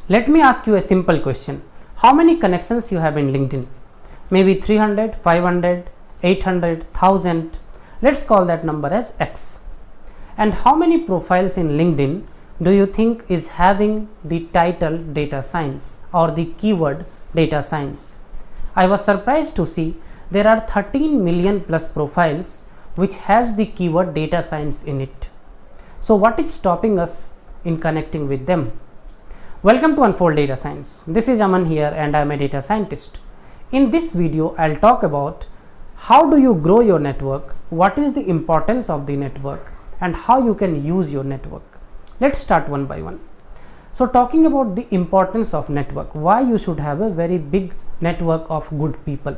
Let me ask you a simple question. How many connections you have in LinkedIn? Maybe 300, 500, 800, 1000. Let's call that number as X. And how many profiles in LinkedIn do you think is having the title data science or the keyword data science? I was surprised to see there are 13 million plus profiles which has the keyword data science in it. So what is stopping us in connecting with them? Welcome to Unfold Data Science. This is Aman here and I am a data scientist. In this video, I'll talk about how do you grow your network, what is the importance of the network, and how you can use your network. Let's start one by one. So talking about the importance of network, why you should have a very big network of good people.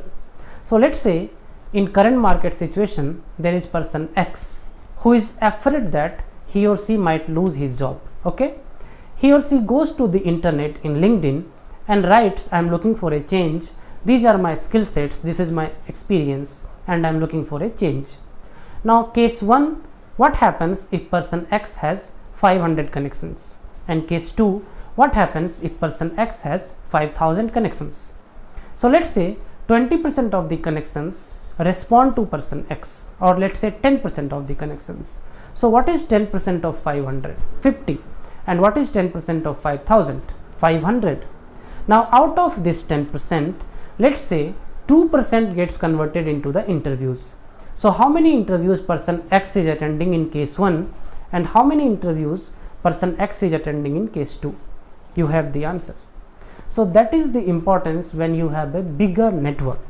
So let's say in current market situation, there is person X who is afraid that he or she might lose his job. Okay. He or she goes to the internet in LinkedIn and writes, I am looking for a change. These are my skill sets. This is my experience and I am looking for a change. Now case 1, what happens if person X has 500 connections? And case 2, what happens if person X has 5000 connections? So let's say 20% of the connections respond to person X, or let's say 10% of the connections. So what is 10% of 500? 50. And what is 10% of 5000? 500. Now out of this 10%, let's say 2% gets converted into the interviews. So how many interviews person X is attending in case 1 and how many interviews person X is attending in case 2? You have the answer. So that is the importance when you have a bigger network.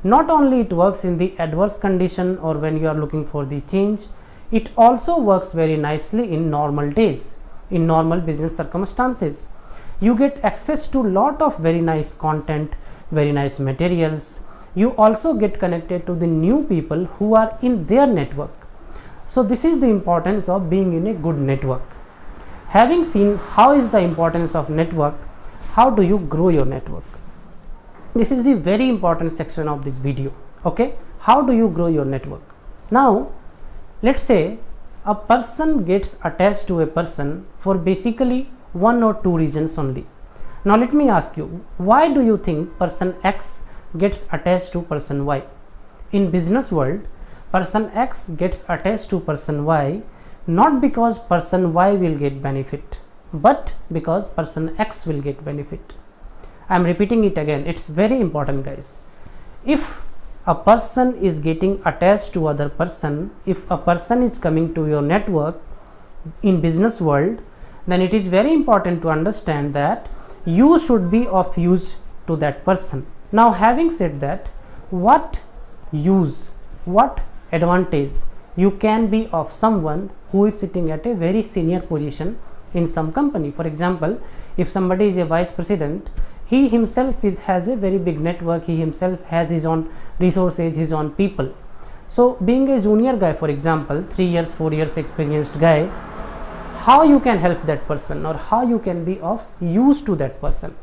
Not only it works in the adverse condition or when you are looking for the change, it also works very nicely in normal days, in normal business circumstances. You get access to lot of very nice content, very nice materials. You also get connected to the new people who are in their network. So this is the importance of being in a good network. Having seen how is the importance of network, how do you grow your network? This is the very important section of this video. Okay, how do you grow your network? Now let's say a person gets attached to a person for basically 1 or 2 reasons only. Now let me ask you, why do you think person X gets attached to person Y? In business world, person X gets attached to person Y not because person Y will get benefit, but because person X will get benefit. I am repeating it again, it's very important guys. If a person is getting attached to other person, if a person is coming to your network in business world, then it is very important to understand that you should be of use to that person. Now having said that, what use, what advantage you can be of someone who is sitting at a very senior position in some company? For example, if somebody is a vice president, he himself has a very big network, he himself has his own resources, his own people. So being a junior guy, for example, 3 years, 4 years experienced guy, how you can help that person or how you can be of use to that person?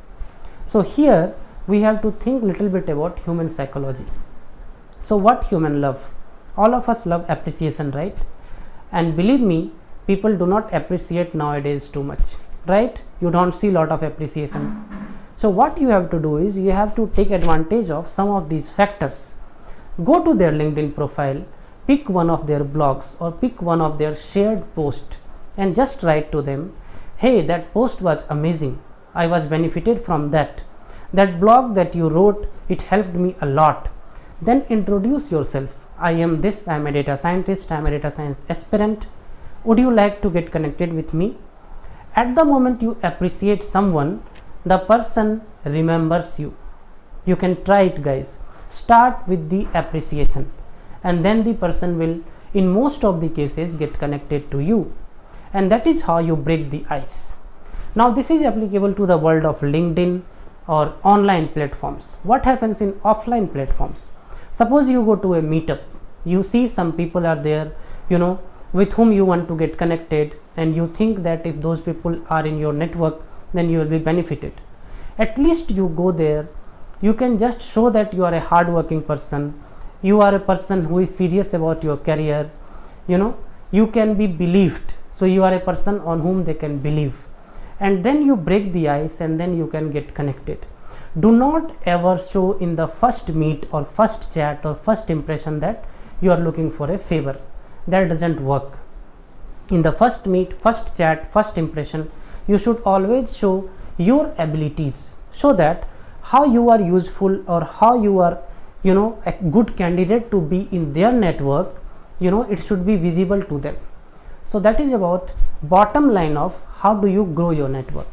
So here we have to think little bit about human psychology. So what human love? All of us love appreciation, right? And believe me, people do not appreciate nowadays too much, right? You don't see lot of appreciation. So what you have to do is you have to take advantage of some of these factors. Go to their LinkedIn profile, pick one of their blogs or pick one of their shared posts and just write to them, hey, that post was amazing. I was benefited from that. That blog that you wrote, it helped me a lot. Then introduce yourself. I am this, I am a data scientist, I am a data science aspirant. Would you like to get connected with me? At the moment you appreciate someone, the person remembers you. You can try it guys. Start with the appreciation and then the person will in most of the cases get connected to you, and that is how you break the ice. Now this is applicable to the world of LinkedIn or online platforms. What happens in offline platforms? Suppose you go to a meetup, you see some people are there, with whom you want to get connected, and you think that if those people are in your network, then you will be benefited. At least you go there, you can just show that you are a hardworking person, you are a person who is serious about your career, you can be believed. So you are a person on whom they can believe, and then you break the ice and then you can get connected. Do not ever show in the first meet or first chat or first impression that you are looking for a favor. That doesn't work. In the first meet, first chat, first impression, you should always show your abilities, so that how you are useful or how you are, a good candidate to be in their network, it should be visible to them. So that is about bottom line of how do you grow your network.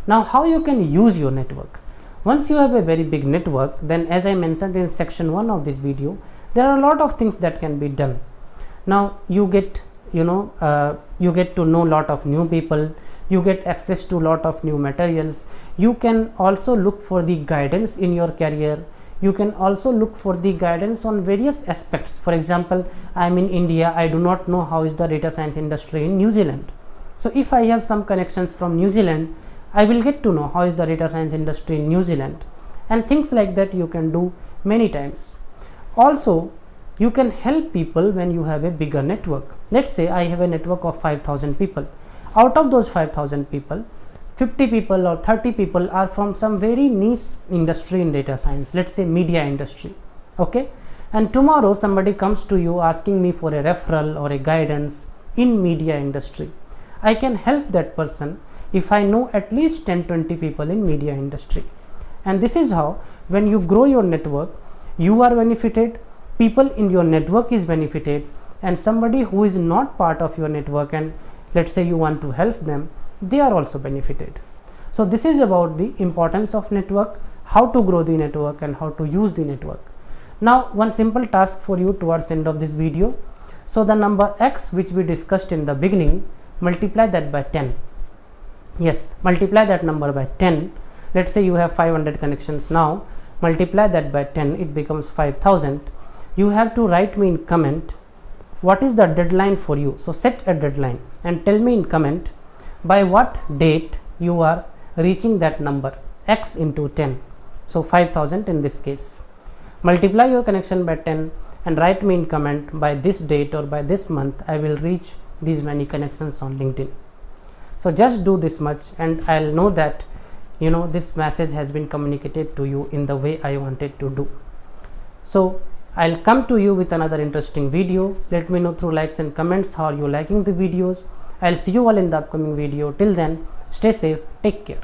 Now how you can use your network. Once you have a very big network, then as I mentioned in section 1 of this video, there are a lot of things that can be done. Now you get to know a lot of new people, you get access to a lot of new materials, you can also look for the guidance in your career, you can also look for the guidance on various aspects. For example, I am in India, I do not know how is the data science industry in New Zealand. So if I have some connections from New Zealand, I will get to know how is the data science industry in New Zealand, and things like that you can do many times. Also, you can help people when you have a bigger network. Let's say I have a network of 5,000 people. Out of those 5,000 people, 50 people or 30 people are from some very niche industry in data science, let's say media industry. Okay, and tomorrow somebody comes to you asking me for a referral or a guidance in media industry. I can help that person if I know at least 10-20 people in media industry. And this is how, when you grow your network, you are benefited, people in your network is benefited, and somebody who is not part of your network and let's say you want to help them, they are also benefited. So this is about the importance of network, how to grow the network and how to use the network. Now one simple task for you towards the end of this video. So the number x which we discussed in the beginning, multiply that by 10. Yes, multiply that number by 10. Let's say you have 500 connections now, multiply that by 10, it becomes 5,000. You have to write me in comment what is the deadline for you. So set a deadline and tell me in comment by what date you are reaching that number, x into 10. So 5,000 in this case. Multiply your connection by 10 and write me in comment by this date or by this month I will reach these many connections on LinkedIn. So just do this much and I'll know that this message has been communicated to you in the way I wanted to do. So I'll come to you with another interesting video. Let me know through likes and comments how you're liking the videos. I'll see you all in the upcoming video. Till then, stay safe, take care.